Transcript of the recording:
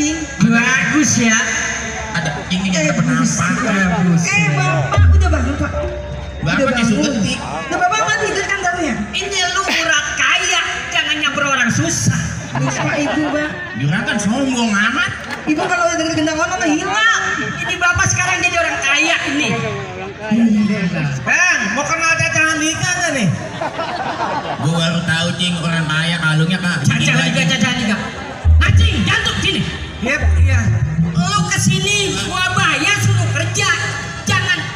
cing. Bagus ya. Ada ini yang penampakan. Bapak udah bangun pak. Bapak kayak sugetik. Nah bapak kan tidur kan tamunya. Ini lu orang kaya, jangan nyamper orang susah. Pak ibu pak. Juragan sombong amat. Ibu kalau denger gendang orang mah hilang. Ini bapak sekarang jadi orang kaya ini. Bang, mau kenal Caca Handika nggak nih? Gua baru tahu cing orang kaya kalungnya kak. Caca Handika. Acing, jantung sini. Yep, iya. Lu kesini, gua bayar suruh kerja.